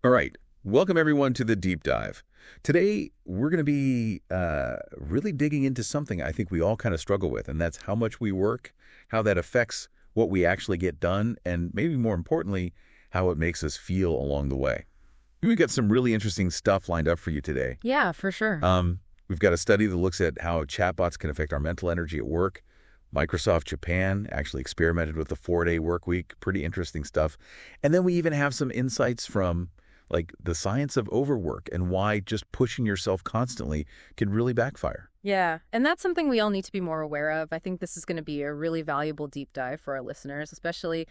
All right. Welcome, everyone, to the Deep Dive. Today, we're going to be really digging into something I think we all kind of struggle with, and that's how much we work, how that affects what we actually get done, and maybe more importantly, how it makes us feel along the way. We've got some really interesting stuff lined up for you today. Yeah, for sure. We've got a study that looks at how chatbots can affect our mental energy at work. Microsoft Japan actually experimented with the 4-day work week. Pretty interesting stuff. And then we even have some insights from like the science of overwork and why just pushing yourself constantly can really backfire. Yeah, and that's something we all need to be more aware of. I think this is going to be a really valuable deep dive for our listeners, especially,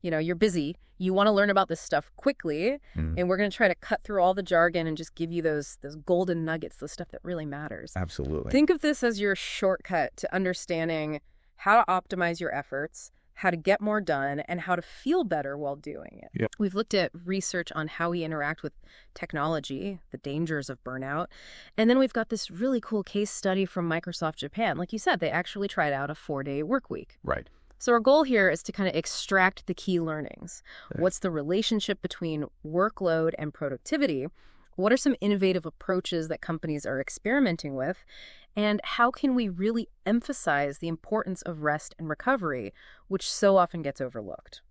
you're busy. You want to learn about this stuff quickly, and we're going to try to cut through all the jargon and just give you those golden nuggets, the stuff that really matters. Absolutely. Think of this as your shortcut to understanding how to optimize your efforts, how to get more done, and how to feel better while doing it. Yep. We've looked at research on how we interact with technology, the dangers of burnout, and then we've got this really cool case study from Microsoft Japan. Like you said, they actually tried out a 4-day work week. Right. So our goal here is to kind of extract the key learnings. Right. What's the relationship between workload and productivity? What are some innovative approaches that companies are experimenting with? And how can we really emphasize the importance of rest and recovery, which so often gets overlooked?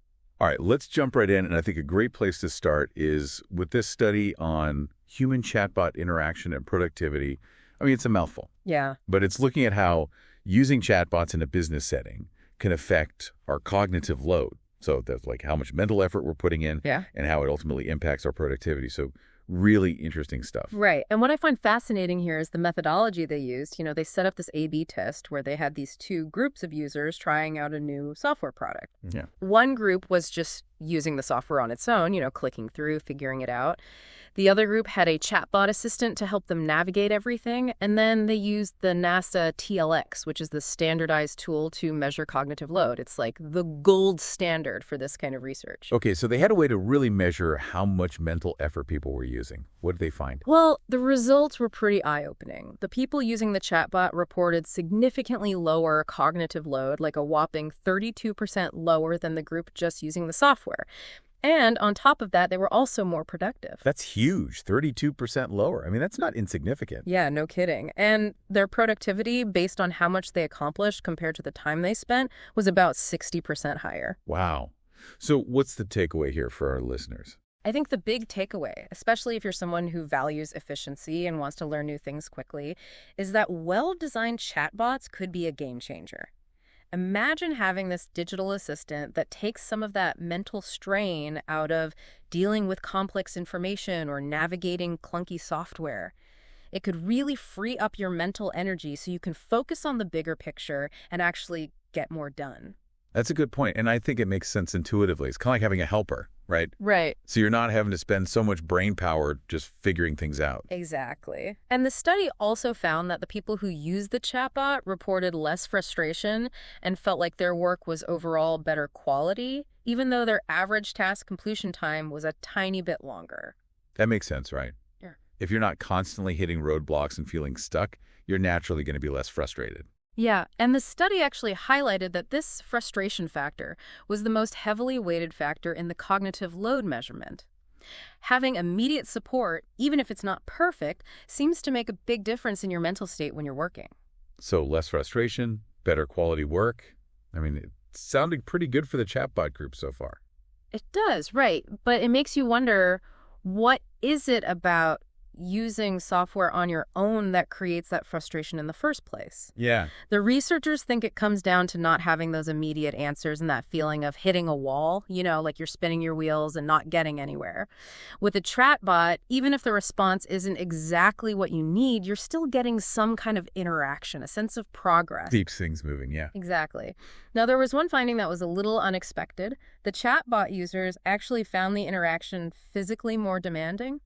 All right, let's jump right in. And I think a great place to start is with this study on human chatbot interaction and productivity. I mean, it's a mouthful. Yeah. But it's looking at how using chatbots in a business setting can affect our cognitive load. So that's like how much mental effort we're putting in and how it ultimately impacts our productivity. So really interesting stuff. Right. And what I find fascinating here is the methodology they used. They set up this A/B test where they had these two groups of users trying out a new software product. Yeah. One group was just using the software on its own, clicking through, figuring it out. The other group had a chatbot assistant to help them navigate everything. And then they used the NASA TLX, which is the standardized tool to measure cognitive load. It's like the gold standard for this kind of research. Okay, so they had a way to really measure how much mental effort people were using. What did they find? Well, the results were pretty eye-opening. The people using the chatbot reported significantly lower cognitive load, like a whopping 32% lower than the group just using the software. And on top of that, they were also more productive. That's huge, 32% lower. I mean, that's not insignificant. Yeah, no kidding. And their productivity, based on how much they accomplished compared to the time they spent, was about 60% higher. Wow. So what's the takeaway here for our listeners? I think the big takeaway, especially if you're someone who values efficiency and wants to learn new things quickly, is that well-designed chatbots could be a game changer. Imagine having this digital assistant that takes some of that mental strain out of dealing with complex information or navigating clunky software. It could really free up your mental energy so you can focus on the bigger picture and actually get more done. That's a good point, and I think it makes sense intuitively. It's kind of like having a helper, right? Right. So you're not having to spend so much brain power just figuring things out. Exactly. And the study also found that the people who used the chatbot reported less frustration and felt like their work was overall better quality, even though their average task completion time was a tiny bit longer. That makes sense, right? Yeah. If you're not constantly hitting roadblocks and feeling stuck, you're naturally going to be less frustrated. Yeah, and the study actually highlighted that this frustration factor was the most heavily weighted factor in the cognitive load measurement. Having immediate support, even if it's not perfect, seems to make a big difference in your mental state when you're working. So less frustration, better quality work. I mean, it's sounding pretty good for the chatbot group so far. It does, right. But it makes you wonder, what is it about using software on your own that creates that frustration in the first place? Yeah. The researchers think it comes down to not having those immediate answers and that feeling of hitting a wall, like you're spinning your wheels and not getting anywhere. With a chatbot, even if the response isn't exactly what you need, you're still getting some kind of interaction, a sense of progress. Keeps things moving, yeah. Exactly. Now, there was one finding that was a little unexpected. The chatbot users actually found the interaction physically more demanding.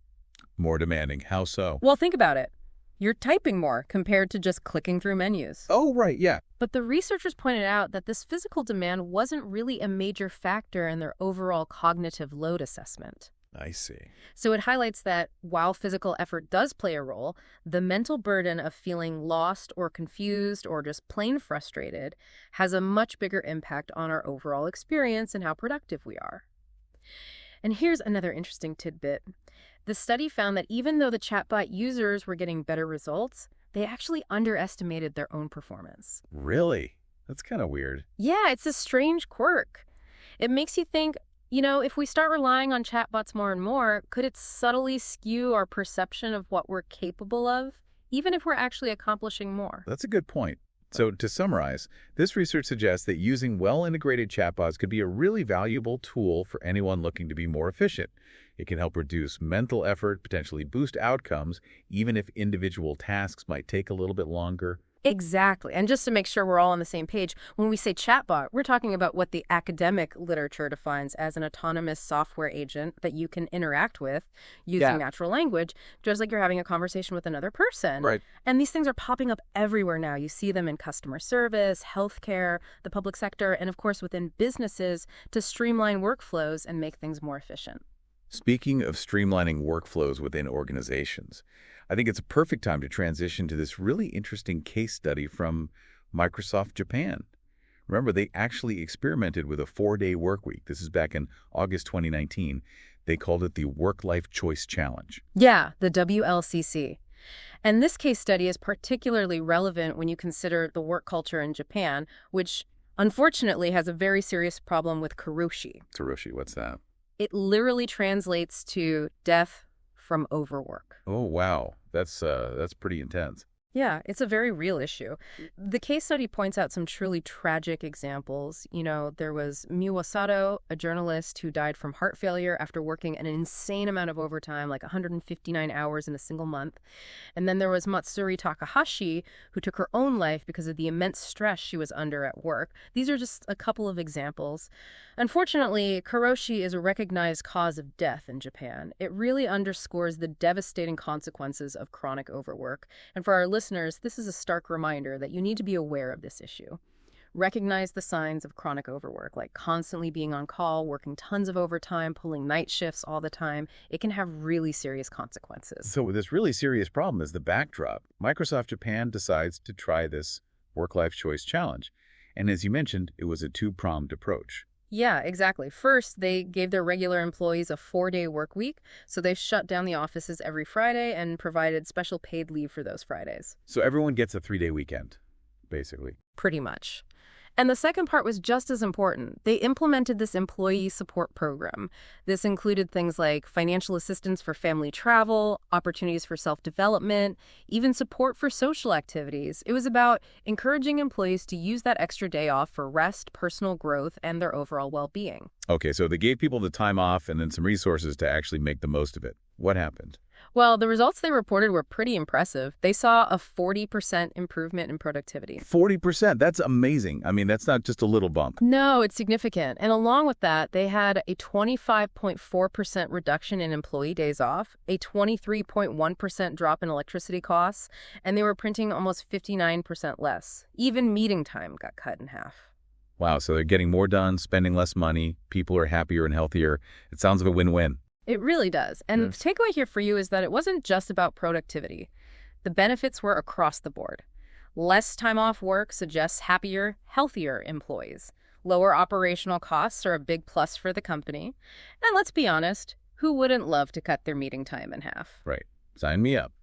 More demanding. How so? Well, think about it. You're typing more compared to just clicking through menus. Oh, right, yeah. But the researchers pointed out that this physical demand wasn't really a major factor in their overall cognitive load assessment. I see. So it highlights that while physical effort does play a role, the mental burden of feeling lost or confused or just plain frustrated has a much bigger impact on our overall experience and how productive we are. And here's another interesting tidbit. The study found that even though the chatbot users were getting better results, they actually underestimated their own performance. Really? That's kind of weird. Yeah, it's a strange quirk. It makes you think, if we start relying on chatbots more and more, could it subtly skew our perception of what we're capable of, even if we're actually accomplishing more? That's a good point. So to summarize, this research suggests that using well-integrated chatbots could be a really valuable tool for anyone looking to be more efficient. It can help reduce mental effort, potentially boost outcomes, even if individual tasks might take a little bit longer. Exactly. And just to make sure we're all on the same page, when we say chatbot, we're talking about what the academic literature defines as an autonomous software agent that you can interact with using natural language, just like you're having a conversation with another person. Right. And these things are popping up everywhere now. You see them in customer service, healthcare, the public sector, and of course within businesses to streamline workflows and make things more efficient. Speaking of streamlining workflows within organizations, I think it's a perfect time to transition to this really interesting case study from Microsoft Japan. Remember, they actually experimented with a 4-day work week. This is back in August 2019. They called it the Work-Life Choice Challenge. Yeah, the WLCC. And this case study is particularly relevant when you consider the work culture in Japan, which unfortunately has a very serious problem with karoshi. Tsurushi, what's that? It literally translates to death from overwork. Oh, wow. That's pretty intense. Yeah, it's a very real issue. The case study points out some truly tragic examples. There was Miwasato, a journalist who died from heart failure after working an insane amount of overtime, like 159 hours in a single month. And then there was Matsuri Takahashi, who took her own life because of the immense stress she was under at work. These are just a couple of examples. Unfortunately, karoshi is a recognized cause of death in Japan. It really underscores the devastating consequences of chronic overwork. And for our listeners, this is a stark reminder that you need to be aware of this issue. Recognize the signs of chronic overwork, like constantly being on call, working tons of overtime, pulling night shifts all the time. It can have really serious consequences. So this really serious problem is the backdrop. Microsoft Japan decides to try this work-life choice challenge. And as you mentioned, it was a two-pronged approach. Yeah, exactly. First, they gave their regular employees a 4-day work week, so they shut down the offices every Friday and provided special paid leave for those Fridays. So everyone gets a 3-day weekend, basically. Pretty much. And the second part was just as important. They implemented this employee support program. This included things like financial assistance for family travel, opportunities for self-development, even support for social activities. It was about encouraging employees to use that extra day off for rest, personal growth, and their overall well-being. Okay, so they gave people the time off and then some resources to actually make the most of it. What happened? Well, the results they reported were pretty impressive. They saw a 40% improvement in productivity. 40%? That's amazing. I mean, that's not just a little bump. No, it's significant. And along with that, they had a 25.4% reduction in employee days off, a 23.1% drop in electricity costs, and they were printing almost 59% less. Even meeting time got cut in half. Wow, so they're getting more done, spending less money, people are happier and healthier. It sounds like a win-win. It really does. And the takeaway here for you is that it wasn't just about productivity. The benefits were across the board. Less time off work suggests happier, healthier employees. Lower operational costs are a big plus for the company. And let's be honest, who wouldn't love to cut their meeting time in half? Right. Sign me up.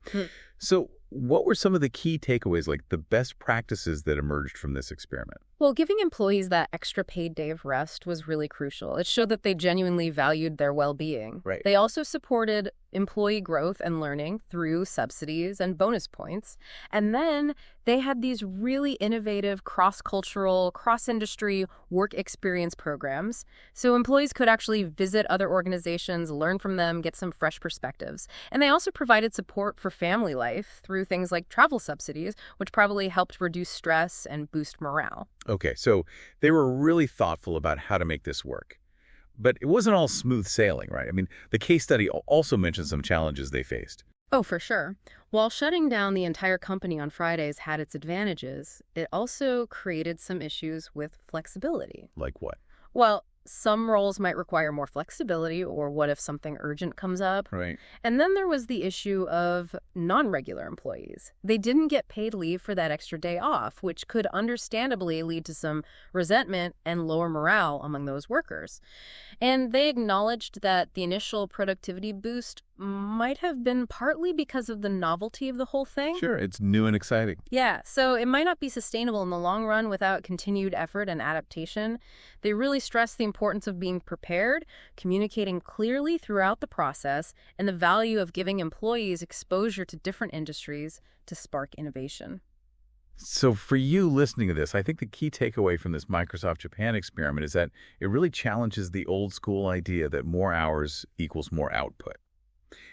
So what were some of the key takeaways, like the best practices that emerged from this experiment? Well, giving employees that extra paid day of rest was really crucial. It showed that they genuinely valued their well-being. Right. They also supported employee growth and learning through subsidies and bonus points. And then they had these really innovative cross-cultural, cross-industry work experience programs. So employees could actually visit other organizations, learn from them, get some fresh perspectives. And they also provided support for family life through things like travel subsidies, which probably helped reduce stress and boost morale. Okay, so they were really thoughtful about how to make this work. But it wasn't all smooth sailing, right? I mean, the case study also mentioned some challenges they faced. Oh, for sure. While shutting down the entire company on Fridays had its advantages, it also created some issues with flexibility. Like what? Well, Some roles might require more flexibility, or what if something urgent comes up? Right. And then there was the issue of non-regular employees. They didn't get paid leave for that extra day off, which could understandably lead to some resentment and lower morale among those workers. And they acknowledged that the initial productivity boost might have been partly because of the novelty of the whole thing. Sure, it's new and exciting. Yeah, so it might not be sustainable in the long run without continued effort and adaptation. They really stress the importance of being prepared, communicating clearly throughout the process, and the value of giving employees exposure to different industries to spark innovation. So for you listening to this, I think the key takeaway from this Microsoft Japan experiment is that it really challenges the old school idea that more hours equals more output.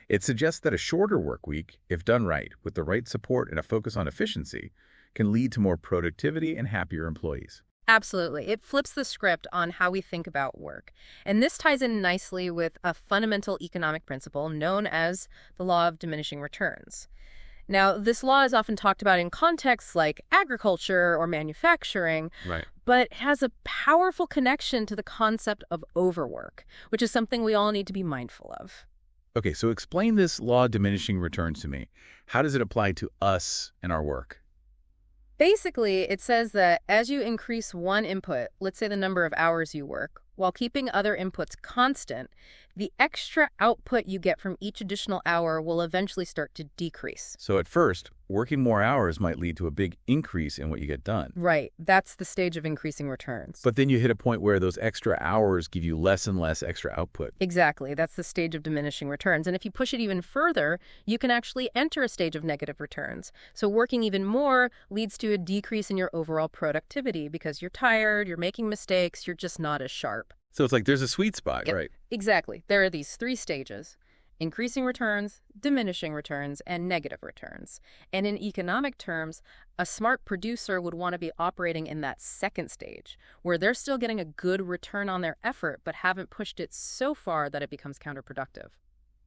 It suggests that a shorter work week, if done right, with the right support and a focus on efficiency, can lead to more productivity and happier employees. Absolutely. It flips the script on how we think about work. And this ties in nicely with a fundamental economic principle known as the law of diminishing returns. Now, this law is often talked about in contexts like agriculture or manufacturing, Right. but has a powerful connection to the concept of overwork, which is something we all need to be mindful of. Okay, so explain this law of diminishing returns to me. How does it apply to us and our work? Basically, it says that as you increase one input, let's say the number of hours you work, while keeping other inputs constant, the extra output you get from each additional hour will eventually start to decrease. So at first, working more hours might lead to a big increase in what you get done. Right. That's the stage of increasing returns. But then you hit a point where those extra hours give you less and less extra output. Exactly. That's the stage of diminishing returns. And if you push it even further, you can actually enter a stage of negative returns. So working even more leads to a decrease in your overall productivity because you're tired, you're making mistakes, you're just not as sharp. So it's like there's a sweet spot, Yep. right? Exactly. There are these three stages: increasing returns, diminishing returns, and negative returns. And in economic terms, a smart producer would want to be operating in that second stage, where they're still getting a good return on their effort, but haven't pushed it so far that it becomes counterproductive.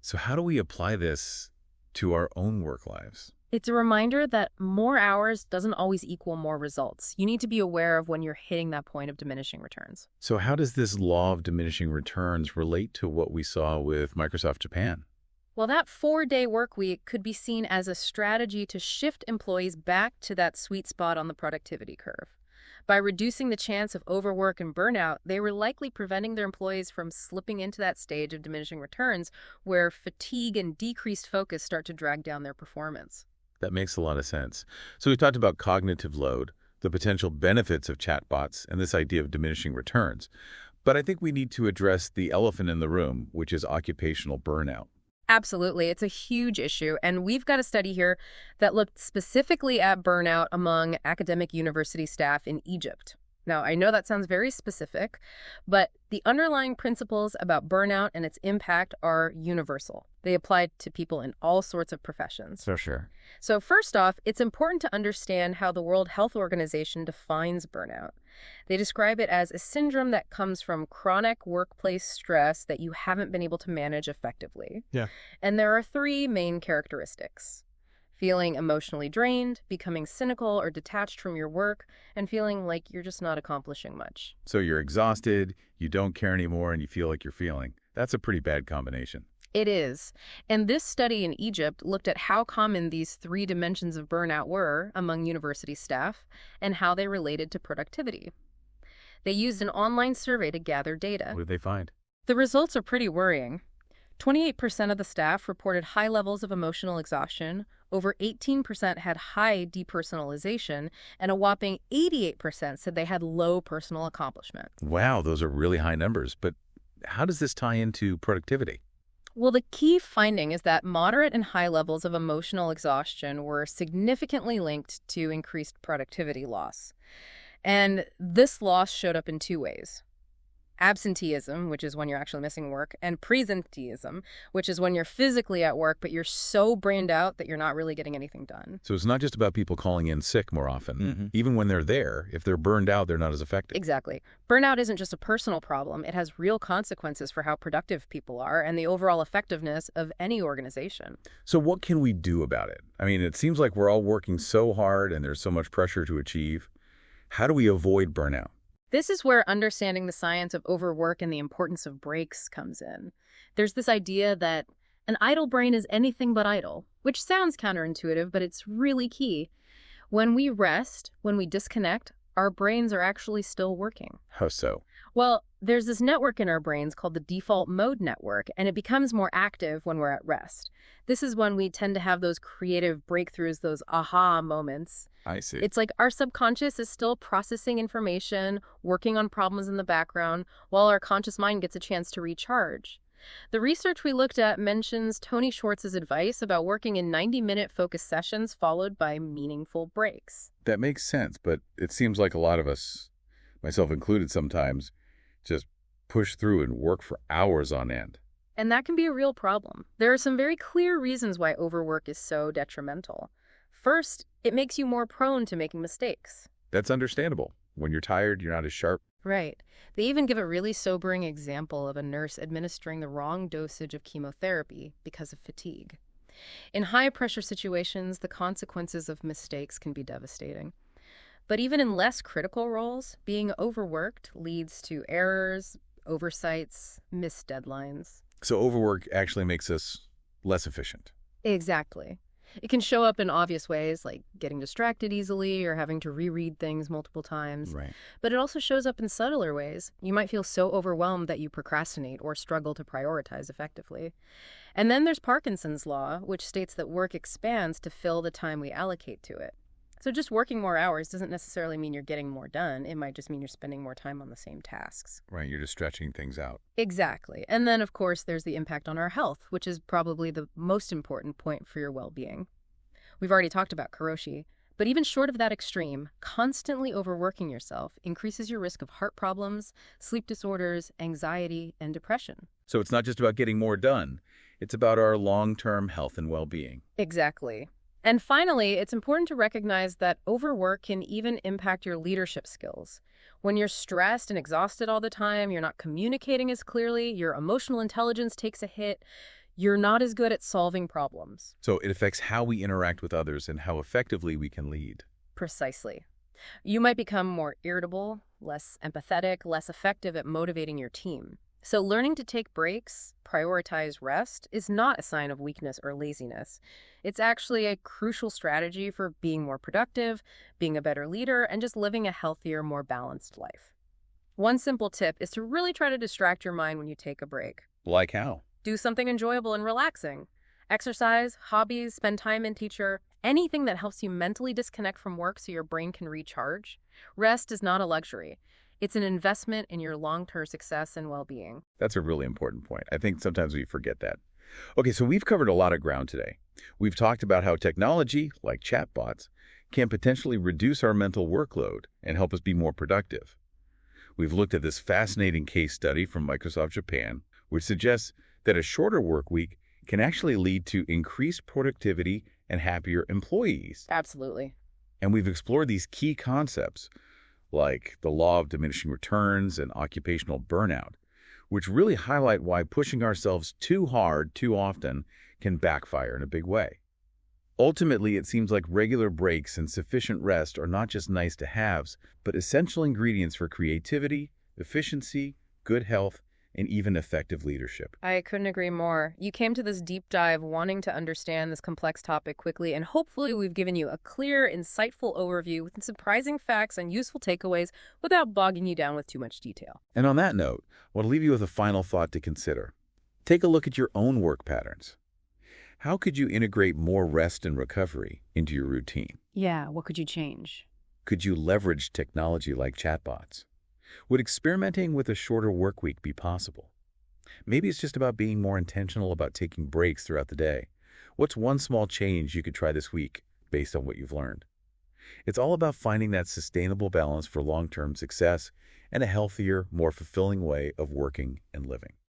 So how do we apply this to our own work lives? It's a reminder that more hours doesn't always equal more results. You need to be aware of when you're hitting that point of diminishing returns. So how does this law of diminishing returns relate to what we saw with Microsoft Japan? Well, that 4-day work week could be seen as a strategy to shift employees back to that sweet spot on the productivity curve. By reducing the chance of overwork and burnout, they were likely preventing their employees from slipping into that stage of diminishing returns where fatigue and decreased focus start to drag down their performance. That makes a lot of sense. So we talked about cognitive load, the potential benefits of chatbots, and this idea of diminishing returns. But I think we need to address the elephant in the room, which is occupational burnout. Absolutely. It's a huge issue. And we've got a study here that looked specifically at burnout among academic university staff in Egypt. Now, I know that sounds very specific, but the underlying principles about burnout and its impact are universal. They apply to people in all sorts of professions. For sure. So first off, it's important to understand how the World Health Organization defines burnout. They describe it as a syndrome that comes from chronic workplace stress that you haven't been able to manage effectively. Yeah. And there are three main characteristics: feeling emotionally drained, becoming cynical or detached from your work, and feeling like you're just not accomplishing much. So you're exhausted, you don't care anymore, and you feel like you're feeling. That's a pretty bad combination. It is. And this study in Egypt looked at how common these three dimensions of burnout were among university staff and how they related to productivity. They used an online survey to gather data. What did they find? The results are pretty worrying. 28% of the staff reported high levels of emotional exhaustion, over 18% had high depersonalization, and a whopping 88% said they had low personal accomplishment. Wow, those are really high numbers. But how does this tie into productivity? Well, the key finding is that moderate and high levels of emotional exhaustion were significantly linked to increased productivity loss. And this loss showed up in two ways: absenteeism, which is when you're actually missing work, and presenteeism, which is when you're physically at work, but you're so brained out that you're not really getting anything done. So it's not just about people calling in sick more often. Mm-hmm. Even when they're there, if they're burned out, they're not as effective. Exactly. Burnout isn't just a personal problem. It has real consequences for how productive people are and the overall effectiveness of any organization. So what can we do about it? I mean, it seems like we're all working so hard and there's so much pressure to achieve. How do we avoid burnout? This is where understanding the science of overwork and the importance of breaks comes in. There's this idea that an idle brain is anything but idle, which sounds counterintuitive, but it's really key. When we rest, when we disconnect, our brains are actually still working. How so? Well, there's this network in our brains called the default mode network, and it becomes more active when we're at rest. This is when we tend to have those creative breakthroughs, those aha moments. I see. It's like our subconscious is still processing information, working on problems in the background, while our conscious mind gets a chance to recharge. The research we looked at mentions Tony Schwartz's advice about working in 90-minute focused sessions followed by meaningful breaks. That makes sense, but it seems like a lot of us, myself included sometimes, just push through and work for hours on end. And that can be a real problem. There are some very clear reasons why overwork is so detrimental. First, it makes you more prone to making mistakes. That's understandable. When you're tired, you're not as sharp. Right. They even give a really sobering example of a nurse administering the wrong dosage of chemotherapy because of fatigue. In high-pressure situations, the consequences of mistakes can be devastating. But even in less critical roles, being overworked leads to errors, oversights, missed deadlines. So overwork actually makes us less efficient. Exactly. It can show up in obvious ways, like getting distracted easily or having to reread things multiple times. Right. But it also shows up in subtler ways. You might feel so overwhelmed that you procrastinate or struggle to prioritize effectively. And then there's Parkinson's law, which states that work expands to fill the time we allocate to it. So just working more hours doesn't necessarily mean you're getting more done. It might just mean you're spending more time on the same tasks. Right, you're just stretching things out. Exactly. And then, of course, there's the impact on our health, which is probably the most important point for your well-being. We've already talked about karoshi, but even short of that extreme, constantly overworking yourself increases your risk of heart problems, sleep disorders, anxiety, and depression. So it's not just about getting more done. It's about our long-term health and well-being. Exactly. And finally, it's important to recognize that overwork can even impact your leadership skills. When you're stressed and exhausted all the time, you're not communicating as clearly, your emotional intelligence takes a hit, you're not as good at solving problems. So it affects how we interact with others and how effectively we can lead. Precisely. You might become more irritable, less empathetic, less effective at motivating your team. So learning to take breaks, prioritize rest, is not a sign of weakness or laziness. It's actually a crucial strategy for being more productive, being a better leader, and just living a healthier, more balanced life. One simple tip is to really try to distract your mind when you take a break. Like how? Do something enjoyable and relaxing. Exercise, hobbies, spend time in nature, anything that helps you mentally disconnect from work so your brain can recharge. Rest is not a luxury. It's an investment in your long-term success and well-being. That's a really important point. I think sometimes we forget that. Okay, so we've covered a lot of ground today. We've talked about how technology, like chatbots, can potentially reduce our mental workload and help us be more productive. We've looked at this fascinating case study from Microsoft Japan, which suggests that a shorter work week can actually lead to increased productivity and happier employees. Absolutely. And we've explored these key concepts, like the law of diminishing returns and occupational burnout, which really highlight why pushing ourselves too hard too often can backfire in a big way. Ultimately, it seems like regular breaks and sufficient rest are not just nice-to-haves, but essential ingredients for creativity, efficiency, good health, and even effective leadership. I couldn't agree more. You came to this deep dive wanting to understand this complex topic quickly, and hopefully we've given you a clear, insightful overview with surprising facts and useful takeaways without bogging you down with too much detail. And on that note, I want to leave you with a final thought to consider. Take a look at your own work patterns. How could you integrate more rest and recovery into your routine? Yeah, what could you change? Could you leverage technology like chatbots? Would experimenting with a shorter work week be possible? Maybe it's just about being more intentional about taking breaks throughout the day. What's one small change you could try this week based on what you've learned? It's all about finding that sustainable balance for long-term success and a healthier, more fulfilling way of working and living.